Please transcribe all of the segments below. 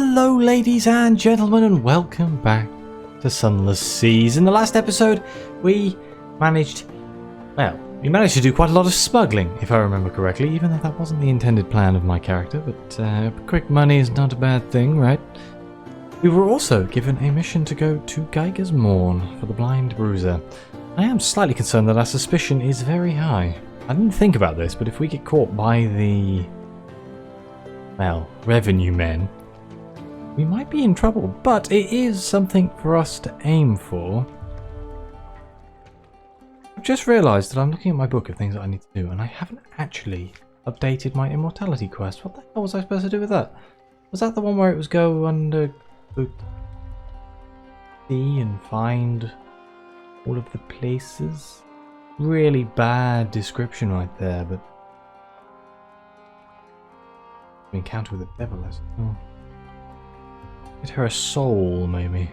Hello ladies and gentlemen, and welcome back to Sunless Seas. In the last episode we managed to do quite a lot of smuggling, if I remember correctly, even though that wasn't the intended plan of my character, but quick money is not a bad thing, right? We were also given a mission to go to Geiger's Mourn for the blind Bruiser. I am slightly concerned that our suspicion is very high. I didn't think about this, but if we get caught by the, revenue men, we might be in trouble, but it is something for us to aim for. I've just realised that I'm looking at my book of things that I need to do, and I haven't actually updated my immortality quest. What the hell was I supposed to do with that? Was that the one where it was go under the sea and find all of the places? Really bad description right there, but encounter with the devil as well. Get her a soul, maybe.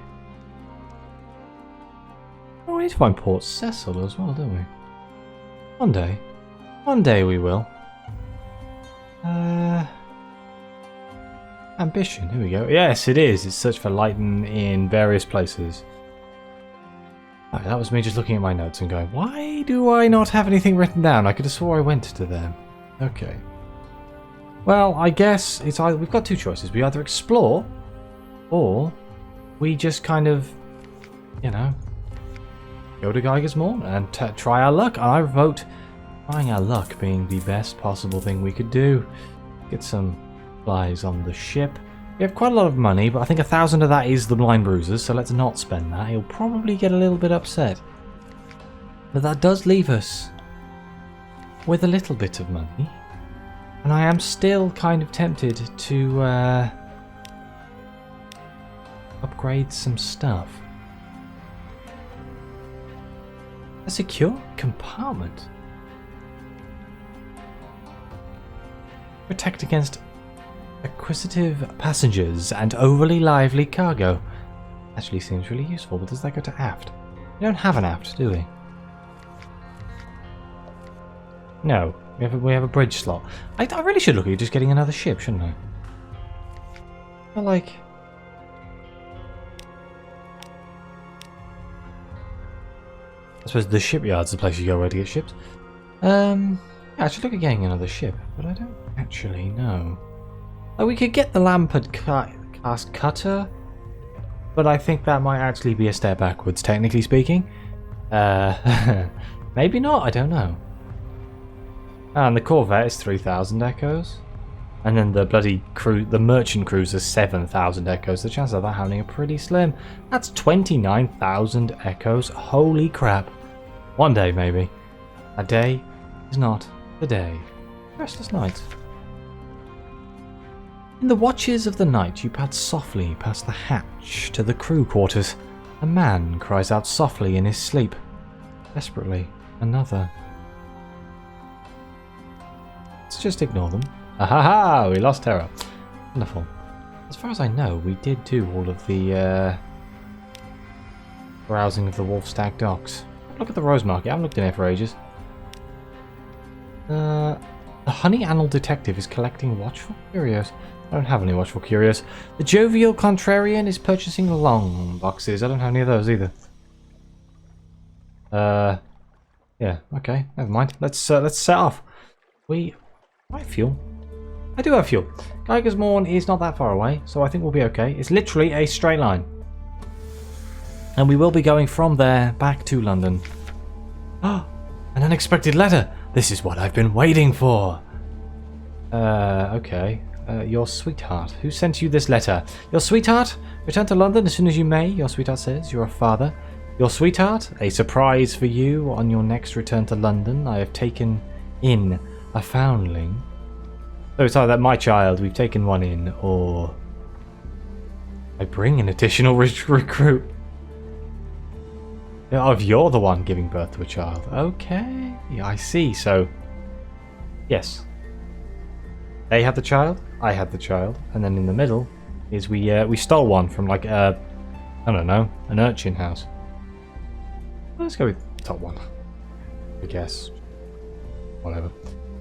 Oh, we need to find Port Cecil as well, don't we? One day we will. Ambition, here we go. Yes, it is. It's search for lighten in various places. Oh, that was me just looking at my notes and going, why do I not have anything written down? I could have swore I went to them. Okay. Well, I guess it's either we've got two choices. We either explore, or we just kind of, go to Geiger's Mourn and try our luck. I vote trying our luck being the best possible thing we could do. Get some flies on the ship. We have quite a lot of money, but I think 1,000 of that is the blind Bruiser, so let's not spend that. He'll probably get a little bit upset. But that does leave us with a little bit of money. And I am still kind of tempted to upgrade some stuff. A secure compartment. Protect against acquisitive passengers and overly lively cargo. Actually seems really useful, but does that go to aft? We don't have an aft, do we? No. We have a bridge slot. I really should look at just getting another ship, shouldn't I? But like, I suppose the shipyard's the place you go where to get ships. Yeah, I should look at getting another ship, but I don't actually know. We could get the Lampard cast cutter, but I think that might actually be a step backwards, technically speaking. Maybe not. I don't know. And the Corvette is 3,000 echoes. And then the bloody the merchant cruiser 7,000 echoes. The chances of that happening are pretty slim. That's 29,000 echoes. Holy crap. One day, maybe. A day is not the day. Restless nights. In the watches of the night, you pad softly past the hatch to the crew quarters. A man cries out softly in his sleep. Desperately, another. Let's just ignore them. Ahaha! We lost terror. Wonderful. As far as I know, we did do all of the browsing of the Wolfstag docks. Look at the Rose Market. I haven't looked in there for ages. The Honey Annal Detective is collecting watchful curios. I don't have any watchful curios. The Jovial Contrarian is purchasing long boxes. I don't have any of those either. Yeah. Okay. Never mind. Let's set off. I have fuel. I do have fuel. Geiger's Mourn is not that far away, so I think we'll be okay. It's literally a straight line. And we will be going from there back to London. Ah, an unexpected letter. This is what I've been waiting for. Okay. Your sweetheart. Who sent you this letter? Your sweetheart? Return to London as soon as you may, your sweetheart says. You're a father. Your sweetheart? A surprise for you on your next return to London. I have taken in a foundling. So it's either my child, we've taken one in, or I bring an additional recruit. Oh, if you're the one giving birth to a child. Okay, I see. So, yes. They had the child, I had the child, and then in the middle is we stole one from like I don't know, an urchin house. Let's go with the top one, I guess. Whatever.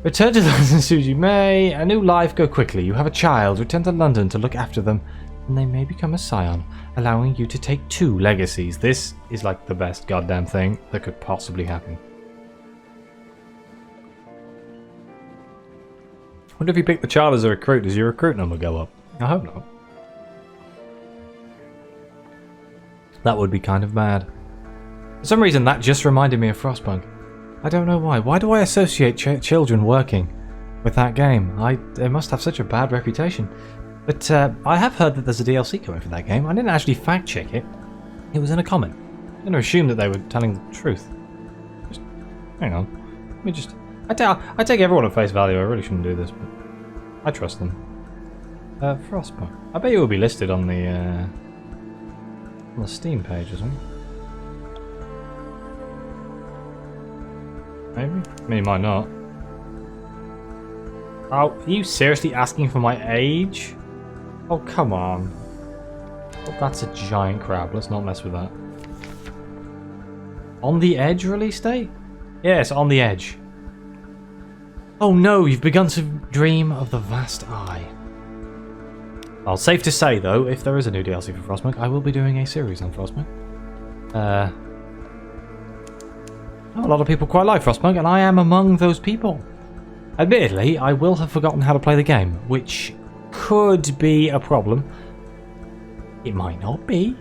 Return to London as soon as you may. A new life, go quickly. You have a child. Return to London to look after them. and they may become a scion, allowing you to take 2 legacies. This is like the best goddamn thing that could possibly happen. Wonder if you pick the child as a recruit, does your recruit number go up? I hope not. That would be kind of bad. For some reason, that just reminded me of Frostpunk. I don't know why. Why do I associate children working with that game? It must have such a bad reputation. But I have heard that there's a DLC coming for that game. I didn't actually fact check it. It was in a comment. I'm going to assume that they were telling the truth. Just hang on. Let me just... I take everyone at face value. I really shouldn't do this, but I trust them. Frostpunk. I bet it will be listed on the Steam page or something. Maybe? I mean, it might not. Oh, are you seriously asking for my age? Oh, come on. Oh, that's a giant crab. Let's not mess with that. On the Edge release date? Yes, On the Edge. Oh no, you've begun to dream of the vast eye. Well, safe to say though, if there is a new DLC for Frostpunk, I will be doing a series on Frostpunk. A lot of people quite like Frostpunk, and I am among those people. Admittedly, I will have forgotten how to play the game, which could be a problem. It might not be.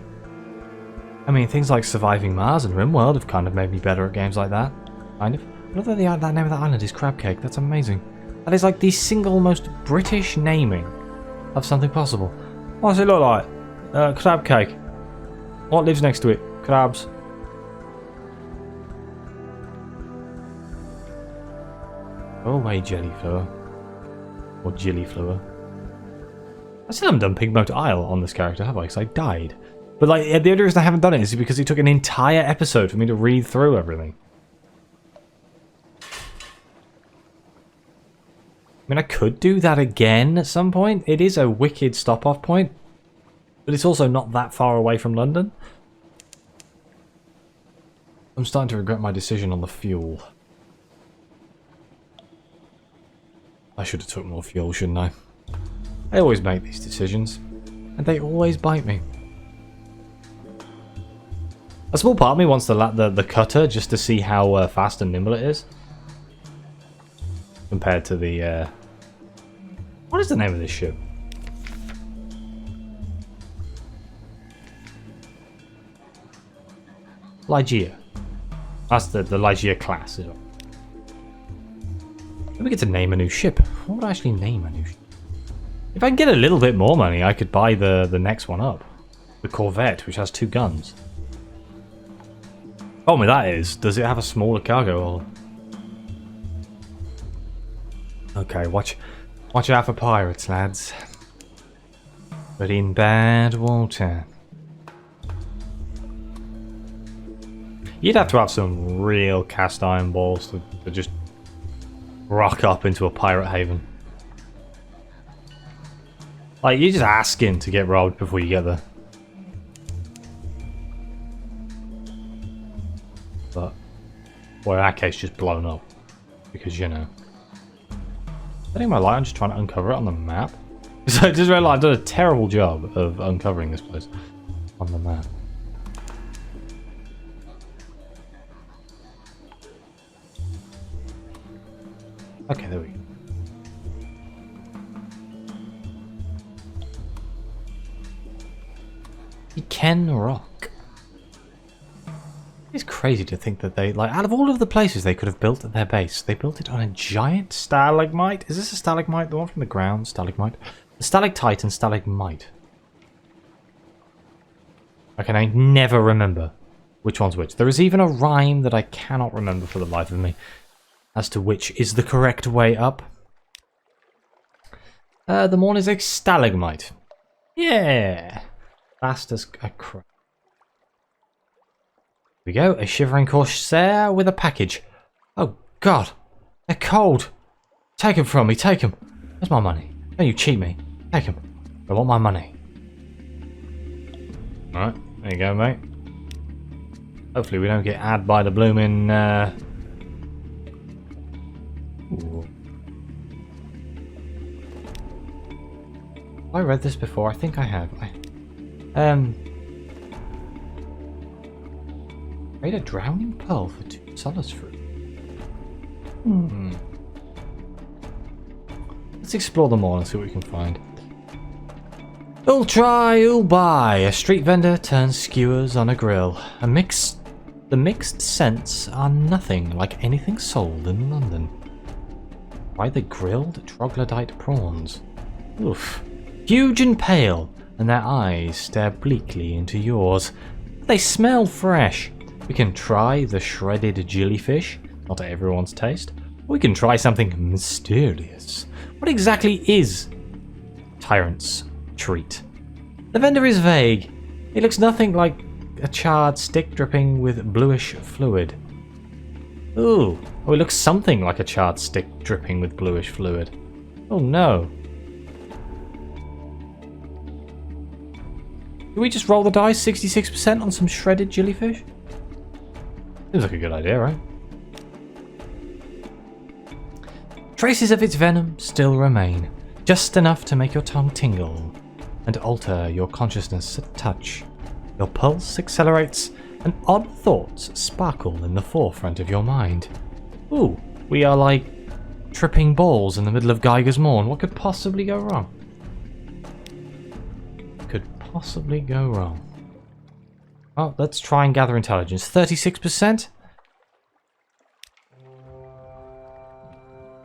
I mean, things like Surviving Mars and RimWorld have kind of made me better at games like that. Kind of. I love that the name of that island is Crab Cake. That's amazing. That is like the single most British naming of something possible. What does it look like? Crab Cake. What lives next to it? Crabs. Go away, Jellyflower. Or Jillyflower. I still haven't done Pigmoat Isle on this character, have I? Because I died. But like, the only reason I haven't done it is because it took an entire episode for me to read through everything. I mean, I could do that again at some point. It is a wicked stop-off point. But it's also not that far away from London. I'm starting to regret my decision on the fuel. I should have took more fuel, shouldn't I? I always make these decisions. And they always bite me. A small part of me wants the cutter just to see how fast and nimble it is. Compared to the... What is the name of this ship? Ligeia. That's the Ligeia class. Let me get to name a new ship. What would I actually name a new ship? If I can get a little bit more money, I could buy the next one up. The Corvette, which has 2 guns. Problem with that is, does it have a smaller cargo hold? Okay, watch out for pirates, lads. But in bad water. You'd have to have some real cast iron balls to just rock up into a pirate haven. Like, you're just asking to get robbed before you get there. But, well, in that case, just blown up. Because, you know. Setting my light, I'm just trying to uncover it on the map. So I just realised I've done a terrible job of uncovering this place on the map. Okay, there we go. You can rock. It's crazy to think that they, like, out of all of the places they could have built their base, they built it on a giant stalagmite. Is this a stalagmite? The one from the ground? Stalagmite? The stalactite and stalagmite. I can never remember which one's which. There is even a rhyme that I cannot remember for the life of me as to which is the correct way up. The Mourn is a stalagmite. Yeah. Fast as a crab. Here we go. A shivering corsair with a package. Oh, God. They're cold. Take them from me. Take them. Where's my money? Don't you cheat me. Take them. I want my money. Alright. There you go, mate. Hopefully we don't get had by the blooming... I read this before. I think I have. Trade a drowning pearl for 2 solace fruit. Let's explore them all and see what we can find. Who'll try, who'll buy. A street vendor turns skewers on a grill. The mixed scents are nothing like anything sold in London. Try the grilled troglodyte prawns. Oof. Huge and pale, and their eyes stare bleakly into yours. They smell fresh. We can try the shredded jellyfish, not to everyone's taste. We can try something mysterious. What exactly is Tyrant's treat? The vendor is vague. It looks nothing like a charred stick dripping with bluish fluid. Ooh, oh, it looks something like a charred stick dripping with bluish fluid. Oh no. Do we just roll the dice 66% on some shredded jellyfish? Seems like a good idea, right? Traces of its venom still remain, just enough to make your tongue tingle and alter your consciousness at touch. Your pulse accelerates, and odd thoughts sparkle in the forefront of your mind. Ooh, we are like tripping balls in the middle of Geiger's Mourn. What could possibly go wrong? Possibly go wrong. Well, let's try and gather intelligence. 36%?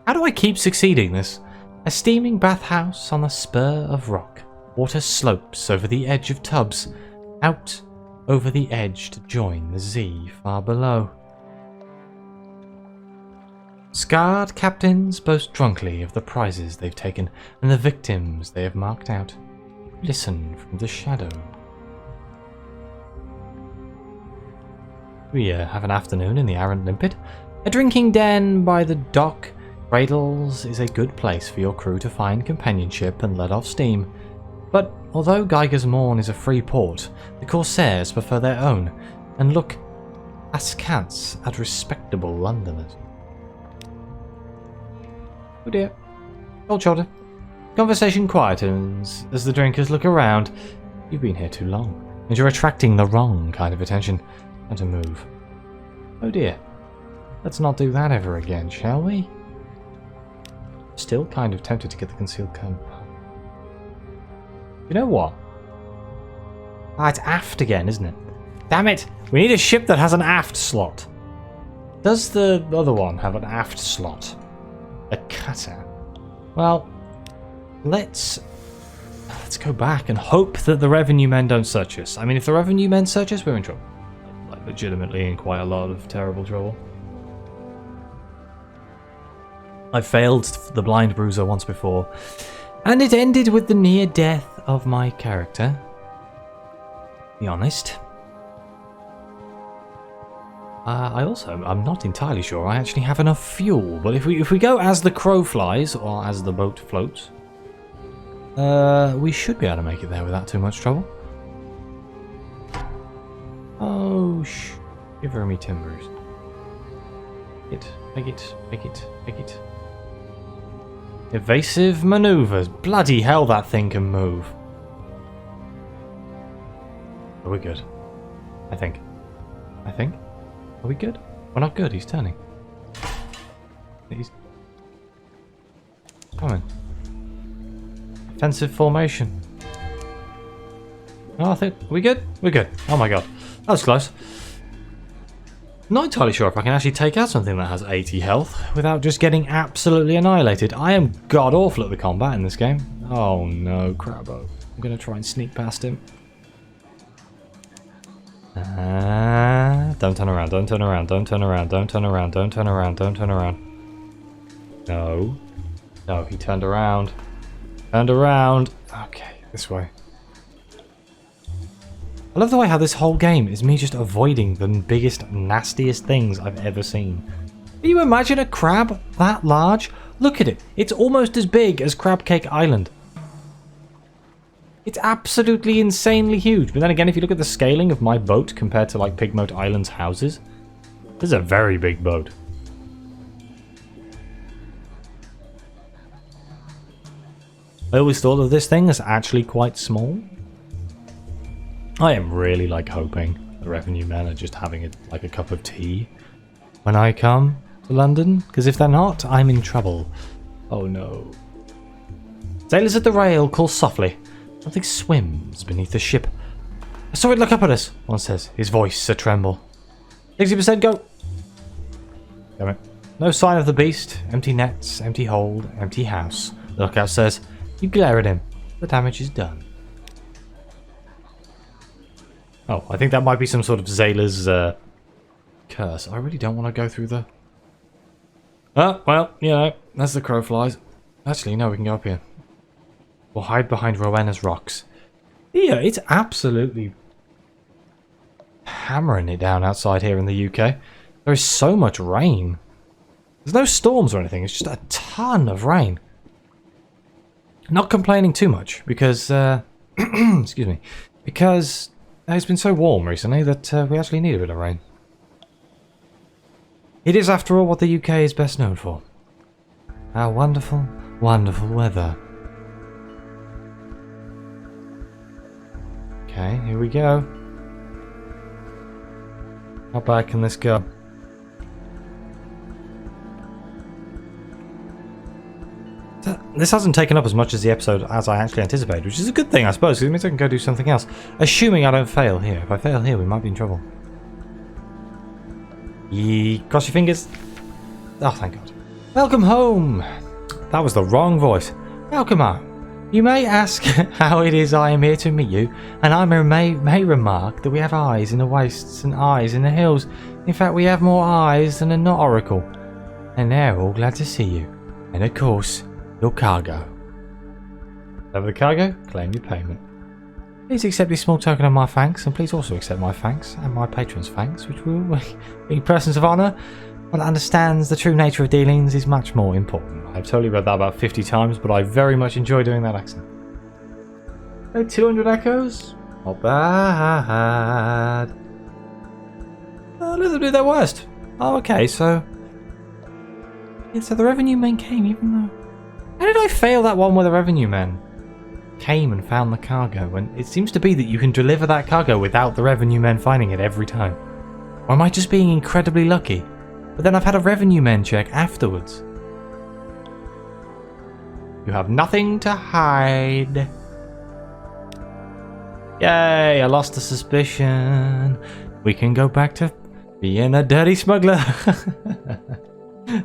How do I keep succeeding this? A steaming bathhouse on a spur of rock. Water slopes over the edge of tubs, out over the edge to join the sea far below. Scarred captains boast drunkenly of the prizes they've taken and the victims they have marked out. Listen from the shadow. We have an afternoon in the Arrant Limpet. A drinking den by the dock cradles is a good place for your crew to find companionship and let off steam. But although Geiger's Mourn is a free port, the Corsairs prefer their own and look askance at respectable Londoners. Oh dear. Cold shoulder. Conversation quietens as the drinkers look around. You've been here too long, and you're attracting the wrong kind of attention. Time to move. Oh dear. Let's not do that ever again, shall we? Still kind of tempted to get the concealed cone. You know what? Ah, it's aft again, isn't it? Damn it! We need a ship that has an aft slot. Does the other one have an aft slot? A cutter? Well, let's go back and hope that the revenue men don't search us. I mean, if the revenue men search us, we're in trouble. Like, legitimately in quite a lot of terrible trouble. I failed the blind Bruiser once before, and it ended with the near death of my character. To be honest. I'm not entirely sure I actually have enough fuel, but if we go as the crow flies, or as the boat floats, we should be able to make it there without too much trouble. Oh, shiver me timbers. Make it. Evasive maneuvers. Bloody hell, that thing can move. Are we good? I think. Are we good? We're not good. He's turning. He's coming. Defensive formation. Oh, I think... Are we good? We're good. Oh my god. That was close. Not entirely sure if I can actually take out something that has 80 health without just getting absolutely annihilated. I am god-awful at the combat in this game. Oh no, Crabbo. I'm going to try and sneak past him. Don't turn around, don't turn around, don't turn around, don't turn around, don't turn around, don't turn around. No. No, he turned around. Turned around. Okay, this way. I love the way how this whole game is me just avoiding the biggest, nastiest things I've ever seen. Can you imagine a crab that large? Look at it. It's almost as big as Crab Cake Island. It's absolutely insanely huge. But then again, if you look at the scaling of my boat compared to like Pigmoat Island's houses, this is a very big boat. I always thought of this thing as actually quite small. I am really like hoping the revenue men are just having like a cup of tea when I come to London, because if they're not, I'm in trouble. Oh no. Sailors at the rail call softly. Something swims beneath the ship. I saw it look up at us, one says, his voice a tremble. 60% go. Damn it. No sign of the beast. Empty nets, empty hold, empty house. The lookout says, you glare at him. The damage is done. Oh, I think that might be some sort of Zayla's curse. I really don't want to go through the... Oh, well, you know, as the crow flies. Actually, no, we can go up here. We'll hide behind Rowena's rocks. Yeah, it's absolutely hammering it down outside here in the UK. There is so much rain. There's no storms or anything, it's just a ton of rain. Not complaining too much, because, excuse me, because it's been so warm recently that we actually need a bit of rain. It is, after all, what the UK is best known for. Our wonderful, wonderful weather. Okay, here we go. How bad can this go? This hasn't taken up as much as the episode as I actually anticipated, which is a good thing, I suppose, because it means I can go do something else. Assuming I don't fail here. If I fail here, we might be in trouble. Cross your fingers. Oh, thank God. Welcome home. That was the wrong voice. Welcome home. You may ask how it is I am here to meet you, and I may remark that we have eyes in the wastes and eyes in the hills. In fact, we have more eyes than a knot oracle. And they're all glad to see you. And of course, your cargo. Have the cargo? Claim your payment. Please accept this small token of my thanks, and please also accept my thanks and my patron's thanks, which will be persons of honour. One that understands the true nature of dealings is much more important. I've totally read that about 50 times, but I very much enjoy doing that accent. Oh, 200 echoes? Not bad. A little bit their worst. Oh, okay, so... Yeah, so the revenue men came, even though... How did I fail that one where the revenue men came and found the cargo? When it seems to be that you can deliver that cargo without the revenue men finding it every time. Or am I just being incredibly lucky? But then I've had a revenue men check afterwards. You have nothing to hide. Yay, I lost the suspicion. We can go back to being a dirty smuggler.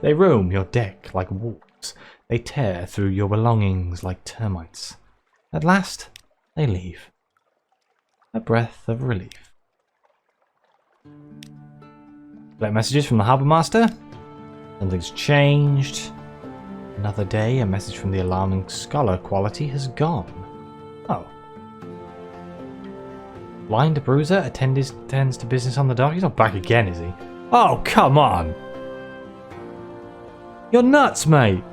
They roam your deck like wolves. They tear through your belongings like termites. At last, they leave. A breath of relief. Collect messages from the harbour master. Something's changed. Another day, a message from the alarming scholar quality has gone. Oh. Blind Bruiser attends to business on the dock. He's not back again, is he? Oh, come on! You're nuts, mate!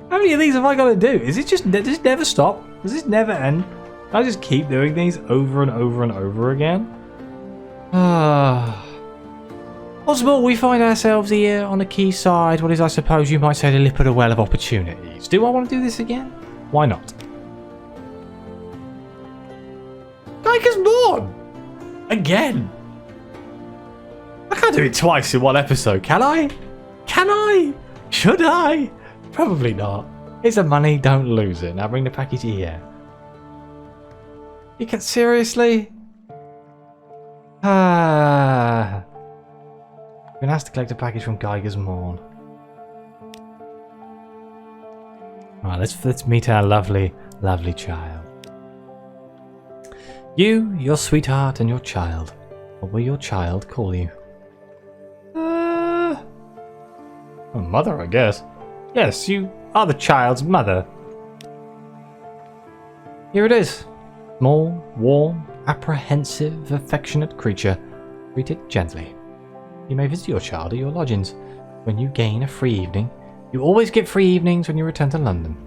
How many of these have I got to do? Is it just... Does it never stop? Does this never end? Can I just keep doing these over and over and over again? Once more, we find ourselves here on the quayside. What is, I suppose you might say, the lip of the well of opportunities. Do I want to do this again? Why not? Geiger's Mourn! Again! I can't do it twice in one episode, can I? Can I? Should I? Probably not. It's the money, don't lose it. Now bring the package here. You can seriously? I've been asked to collect a package from Geiger's Mourn. Alright, let's meet our lovely, lovely child. You, your sweetheart, and your child. What will your child call you? A mother, I guess. Yes, you are the child's mother. Here it is. Small, warm, apprehensive, affectionate creature. Treat it gently. You may visit your child at your lodgings when you gain a free evening. You always get free evenings when you return to London.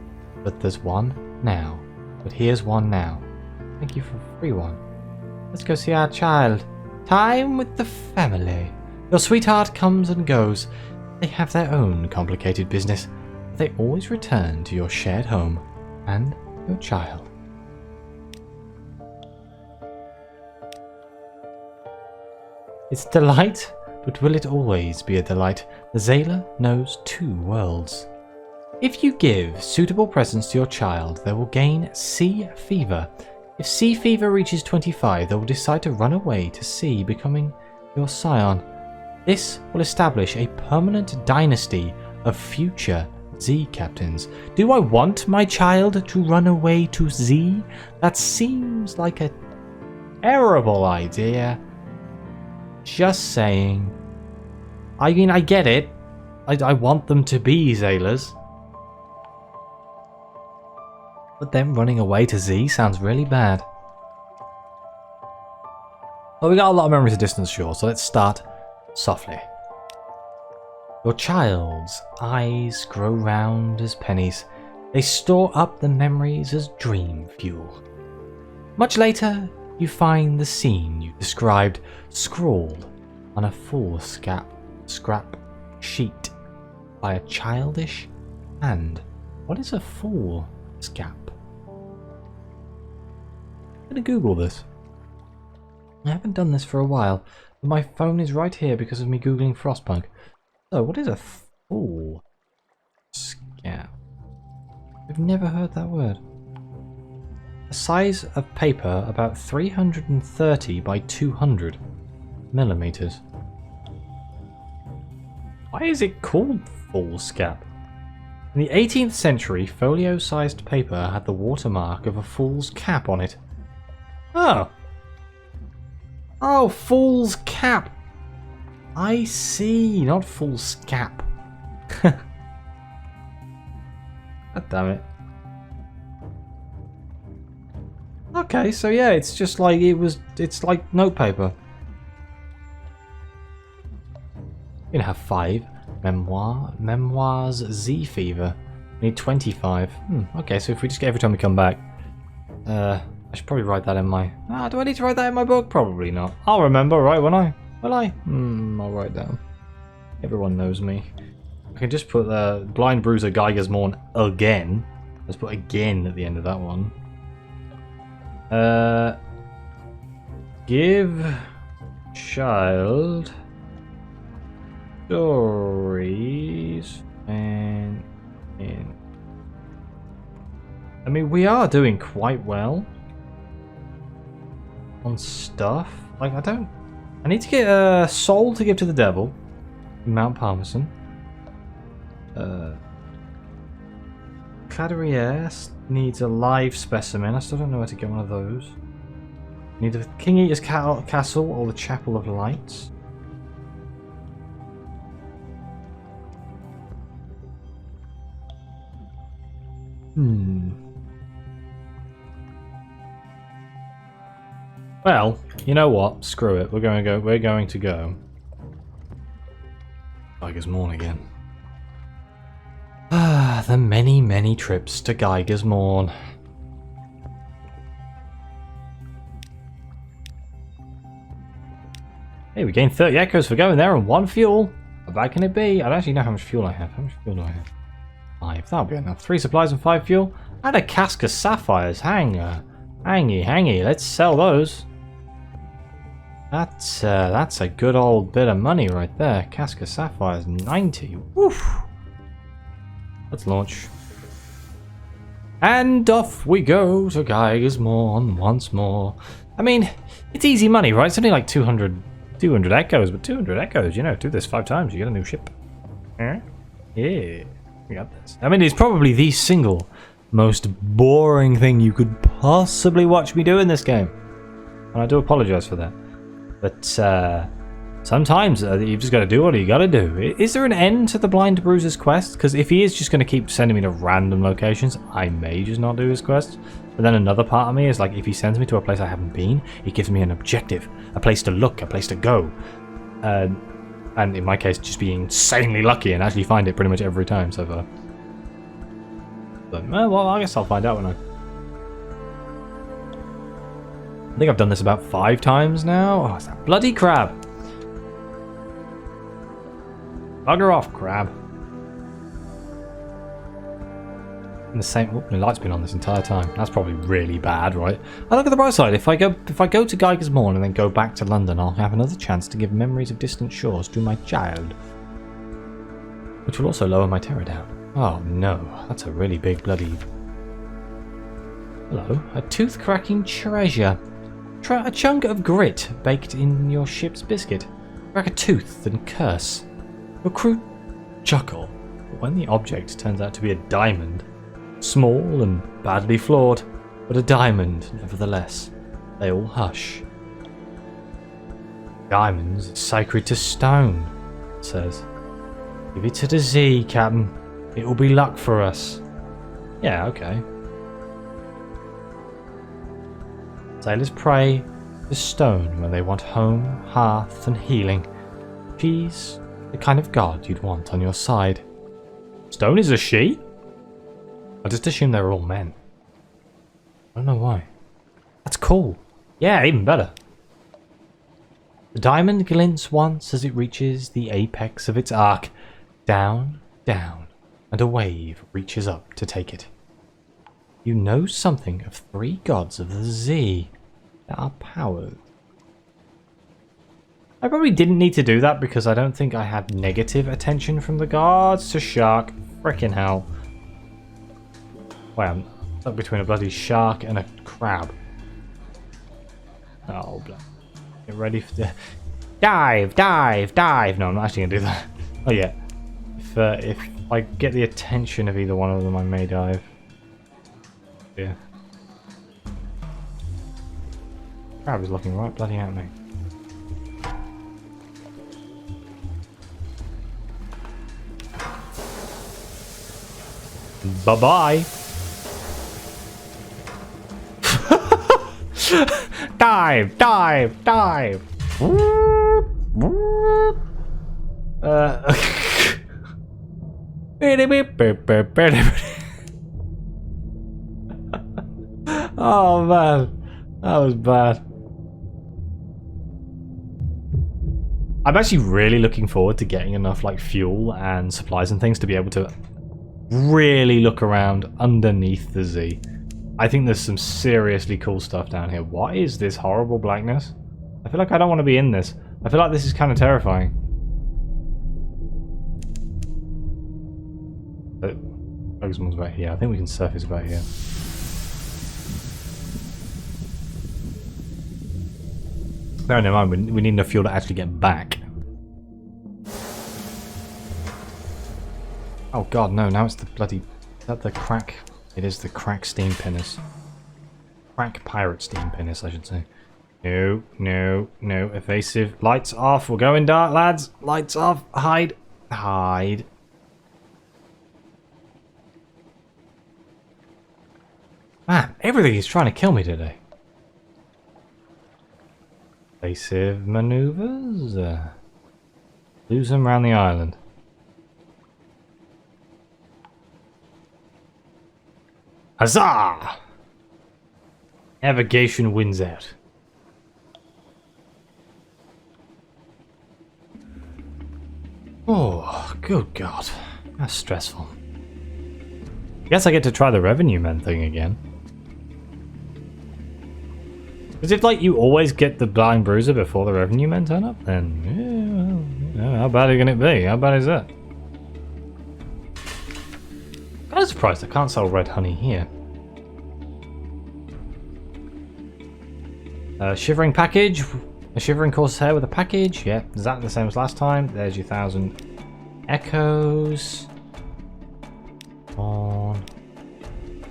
But there's one now. But here's one now. Thank you for a free one. Let's go see our child. Time with the family. Your sweetheart comes and goes. They have their own complicated business. they always return to your shared home and your child. It's a delight, but will it always be a delight? The Zayla knows two worlds. If you give suitable presents to your child, they will gain sea fever. If sea fever reaches 25, they will decide to run away to sea, becoming your scion. This will establish a permanent dynasty of future Z captains. Do I want my child to run away to Z? That seems like a terrible idea. Just saying. I mean, I get it. I want them to be Zaylers. But them running away to Z sounds really bad. Well, we got a lot of memories of distant shore, so let's start softly. Your child's eyes grow round as pennies. They store up the memories as dream fuel. Much later, you find the scene you described scrawled on a foolscap scrap sheet by a childish hand. What is a foolscap? I'm gonna Google this. I haven't done this for a while, but my phone is right here because of me Googling Frostpunk. So, what is a foolscap? I've never heard that word. A size of paper about 330 by 200 millimeters. Why is it called foolscap? In the 18th century, folio-sized paper had the watermark of a fool's cap on it. Oh. Oh, fool's cap. I see, not foolscap. God damn it. Okay, so yeah, it's just like it's like notepaper. You're gonna have 5. Memoirs Z Fever. We need 25. Okay, so if we just get every time we come back. I should probably write that in my... do I need to write that in my book? Probably not. I'll remember, right, won't I? Will I? I'll write down. Everyone knows me. I can just put the Blind Bruiser Geiger's Mourn again. Let's put again at the end of that one. Give child stories and in. I mean, we are doing quite well on stuff. Like, I need to get a soul to give to the devil. Mount Parmesan. Claderier needs a live specimen. I still don't know where to get one of those. Need the King Eater's Castle or the Chapel of Lights. Well, you know what? Screw it. We're going to go. Geiger's Mourn again. The many, many trips to Geiger's Mourn. Hey, we gained 30 echoes for going there and 1 fuel. How bad can it be? I don't actually know how much fuel I have. How much fuel do I have? 5. That'll be enough. 3 supplies and 5 fuel. And a cask of sapphires. Hangy. Let's sell those. That's a good old bit of money right there. Cask of sapphires, 90. Woof. Let's launch. And off we go to Geiger's Mourn once more. I mean, it's easy money, right? It's only like 200 echoes, but 200 echoes, you know, do this 5 times, you get a new ship. Yeah, we got this. I mean, it's probably the single most boring thing you could possibly watch me do in this game. And I do apologize for that. But sometimes you've just got to do what you got to do. Is there an end to the Blind Bruiser's quest? Because if he is just going to keep sending me to random locations, I may just not do his quest. But then another part of me is like, if he sends me to a place I haven't been, it gives me an objective, a place to look, a place to go. And in my case, just be insanely lucky and actually find it pretty much every time so far. But, well, I guess I'll find out when I think I've done this about 5 times now. Oh, it's that bloody crab. Bugger off, crab. In the same... Oh, my light's been on this entire time. That's probably really bad, right? I look at the bright side. If I go to Geiger's Mourn and then go back to London, I'll have another chance to give memories of distant shores to my child. Which will also lower my terror down. Oh no, that's a really big bloody... Hello, a tooth-cracking treasure. A chunk of grit baked in your ship's biscuit. Crack a tooth and curse. Your crew chuckle, but when the object turns out to be a diamond, small and badly flawed, but a diamond nevertheless, they all hush. Diamonds are sacred to stone, it says. Give it to the Z, Captain. It will be luck for us. Yeah, okay. Sailors pray to stone when they want home, hearth, and healing. She's the kind of god you'd want on your side. Stone is a she? I just assume they're all men. I don't know why. That's cool. Yeah, even better. The diamond glints once as it reaches the apex of its arc. Down, down, and a wave reaches up to take it. You know something of 3 gods of the Z that are powered. I probably didn't need to do that because I don't think I had negative attention from the gods to shark. Frickin' hell. Wait, I'm stuck between a bloody shark and a crab. Oh, get ready for the... Dive, dive, dive! No, I'm not actually going to do that. Oh, yeah. If I get the attention of either one of them, I may dive. Yeah. Crab is looking right bloody at me. Bye-bye! Dive! Dive! Dive! Oh man, that was bad. I'm actually really looking forward to getting enough like fuel and supplies and things to be able to really look around underneath the Z. I think there's some seriously cool stuff down here. What is this horrible blackness? I feel like I don't want to be in this. I feel like this is kind of terrifying. One's about here. I think we can surface about here. No, never mind. We need enough fuel to actually get back. Oh god, no. Now it's the bloody... Is that the crack? It is the crack steam pinners. Crack pirate steam pinners, I should say. No, no, no. Evasive. Lights off. We're going dark, lads. Lights off. Hide. Hide. Man, everything is trying to kill me today. Evasive maneuvers. Lose them around the island. Huzzah! Navigation wins out. Oh, good God. That's stressful. Guess I get to try the revenue men thing again. Because if, like, you always get the blind Bruiser before the revenue men turn up, then, yeah, well, how bad can it be? How bad is that? I'm surprised I can't sell red honey here. Shivering package. A shivering corsair with a package. Yeah, exactly the same as last time. There's your 1,000 echoes. On.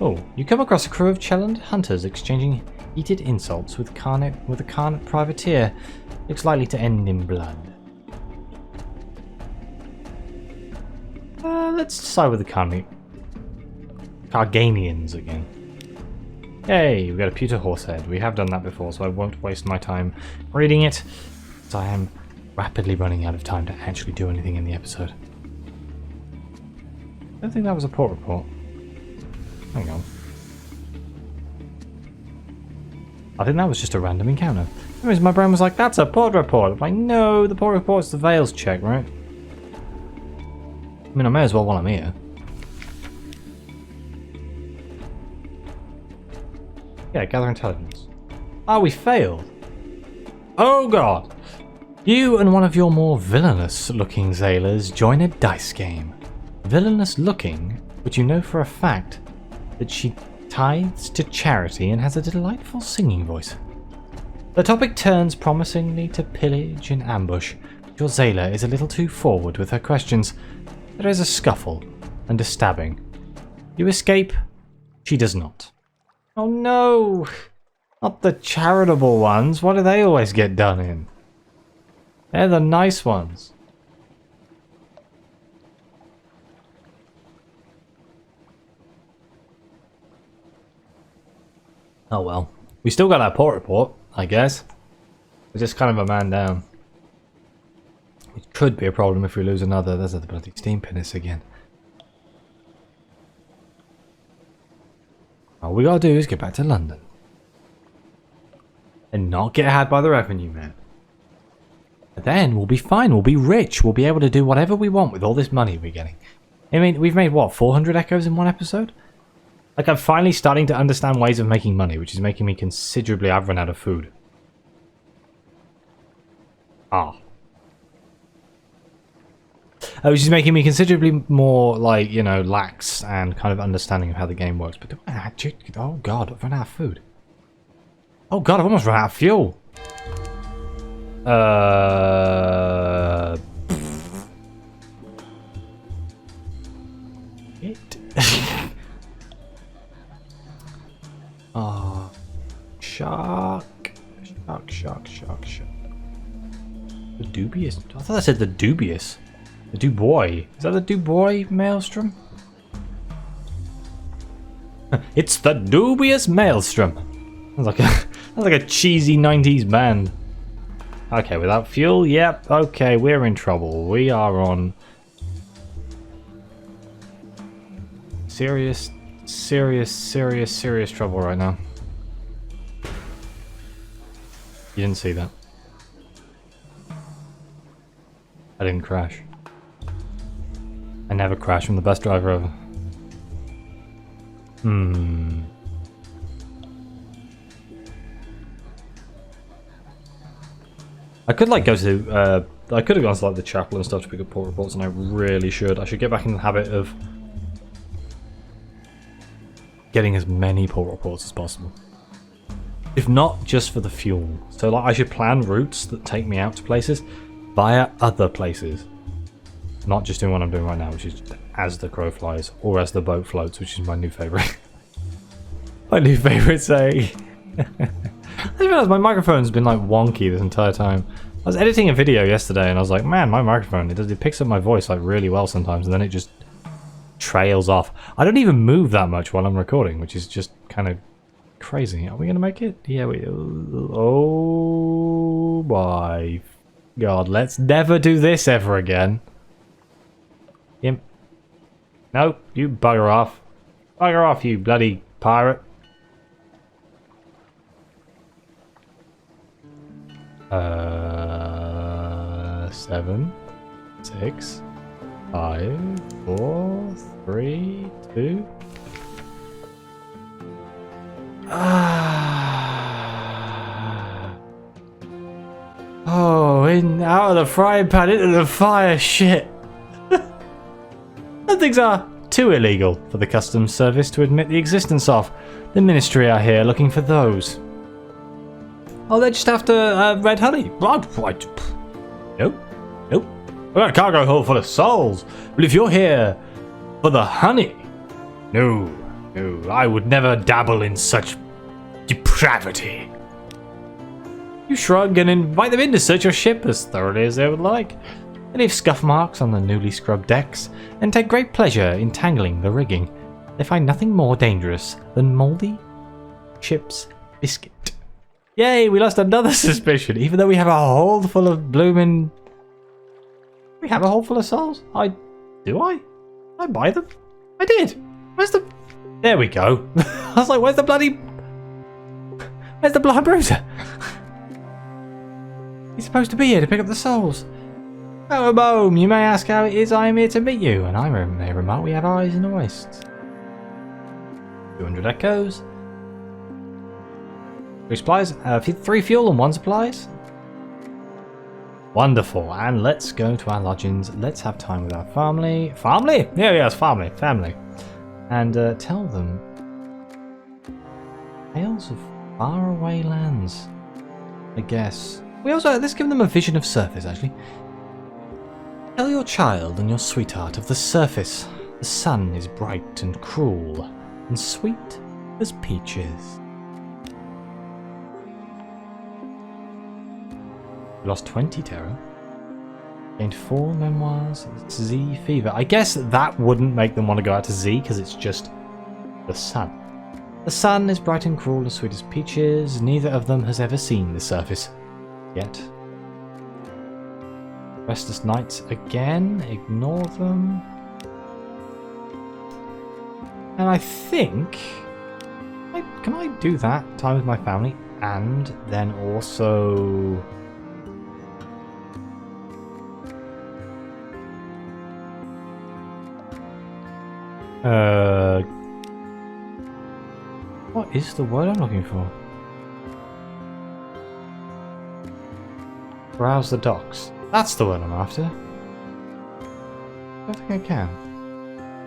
Oh, you come across a crew of Chelland hunters exchanging heated insults with a Carnet privateer. Looks likely to end in blood. Let's side with the Carganians again. Yay, we got a pewter horsehead. We have done that before, so I won't waste my time reading it. So I am rapidly running out of time to actually do anything in the episode. I don't think that was a port report. Hang on. I think that was just a random encounter. Anyways, my brain was like, that's a port report. I'm like, no, the port report's the Veils check, right? I mean, I may as well while I'm here. Yeah, gather intelligence. Ah, we failed. Oh god. You and one of your more villainous-looking sailors join a dice game. Villainous-looking, but you know for a fact that she tithes to charity and has a delightful singing voice. The topic turns promisingly to pillage and ambush. Your sailor is a little too forward with her questions. There is a scuffle and a stabbing. You escape. She does not. Oh no! Not the charitable ones. What do they always get done in? They're the nice ones. Oh well. We still got our port report, I guess. We're just kind of a man down. Which could be a problem if we lose another. There's the bloody steam pinnace again. All we gotta do is get back to London. And not get had by the revenue man. But then we'll be fine, we'll be rich, we'll be able to do whatever we want with all this money we're getting. I mean, we've made what, 400 echoes in one episode? Like, I'm finally starting to understand ways of making money, which is making me considerably... I've run out of food. Ah. Which is making me considerably more, like, you know, lax and kind of understanding of how the game works. But, oh god, I've run out of food. Oh god, I've almost run out of fuel. Oh, shark. The dubious. I thought I said the dubious. The Dubois. Is that the Dubois Maelstrom? It's the dubious Maelstrom. Sounds like a cheesy 90s band. Okay, without fuel, yep. Okay, we're in trouble. We are on serious trouble right now. You didn't see that. I didn't crash. I never crash. I'm the best driver ever. I could like go to I could have gone to like the chapel and stuff to pick up port reports, and I really should. I should get back in the habit of getting as many port reports as possible. If not just for the fuel. So like I should plan routes that take me out to places via other places. Not just doing what I'm doing right now, which is as the crow flies, or as the boat floats, which is my new favourite. My new favourite saying. I realised my microphone's been like wonky this entire time. I was editing a video yesterday and I was like, man, my microphone, it picks up my voice like really well sometimes, and then it just trails off. I don't even move that much while I'm recording, which is just kind of crazy. Are we going to make it? Yeah, we... Oh my god, let's never do this ever again. Imp. No, you bugger off. Bugger off, you bloody pirate. 7, 6, 5, 4, 3, 2. Oh, out of the frying pan into the fire, shit. Some things are too illegal for the customs service to admit the existence of. The ministry are here looking for those. Oh, they're just after red honey. Right. Nope. We got a cargo hold full of souls. But if you're here for the honey, no, I would never dabble in such depravity. You shrug and invite them in to search your ship as thoroughly as they would like. They leave scuff marks on the newly scrubbed decks and take great pleasure in tangling the rigging. They find nothing more dangerous than mouldy ship's biscuit. Yay, we lost another suspicion, even though we have a hold full of bloomin'... We have a hold full of souls? Do I? Did I buy them? I did. Where's the... There we go. I was like, where's the bloody... Where's the blind Bruiser? He's supposed to be here to pick up the souls. Oh, boom, you may ask how it is I am here to meet you, and I may remark we have eyes in the west. 200 echoes. 3 supplies, 3 fuel and 1 supplies. Wonderful. And let's go to our lodgings. Let's have time with our family. Family? Yeah, it's family. Family. And tell them tales of faraway lands, I guess. We also, let's give them a vision of surface, actually. Tell your child and your sweetheart of the surface. The sun is bright and cruel, and sweet as peaches. We lost 20 terror. Gained 4 memoirs. Z fever. I guess that wouldn't make them want to go out to Z because it's just the sun. The sun is bright and cruel, as sweet as peaches. Neither of them has ever seen the surface yet. Restless nights again. Ignore them. And I think... Can I do that? Time with my family. And then also... What is the word I'm looking for? Browse the docks. That's the word I'm after. I don't think I can.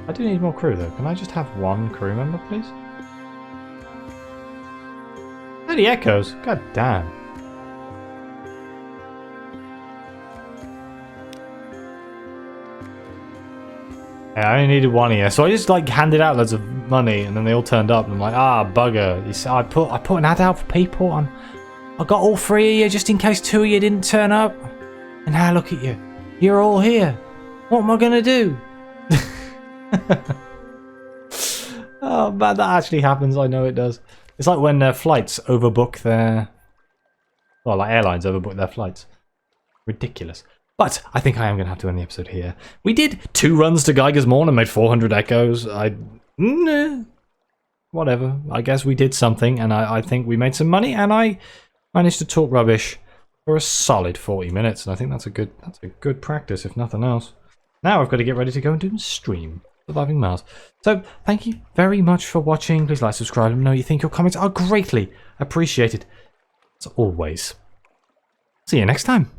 I do need more crew though. Can I just have 1 crew member, please? 30 echoes? God damn. Yeah, I only needed 1 here, so I just like handed out loads of money, and then they all turned up, and I'm like, ah, bugger. You see, I put an ad out for people, and I got all 3 of you just in case 2 of you didn't turn up. And now look at you, you're all here. What am I gonna do? Oh man, that actually happens. I know it does. It's like when flights overbook their, well, like airlines overbook their flights. Ridiculous. But I think I am going to have to end the episode here. We did 2 runs to Geiger's Mourn and made 400 echoes. Whatever. I guess we did something, and I think we made some money, and I managed to talk rubbish for a solid 40 minutes, and I think that's a good practice, if nothing else. Now I've got to get ready to go and do a stream. Surviving Mars. So, thank you very much for watching. Please like, subscribe, let me know what you think. Your comments are greatly appreciated. As always. See you next time.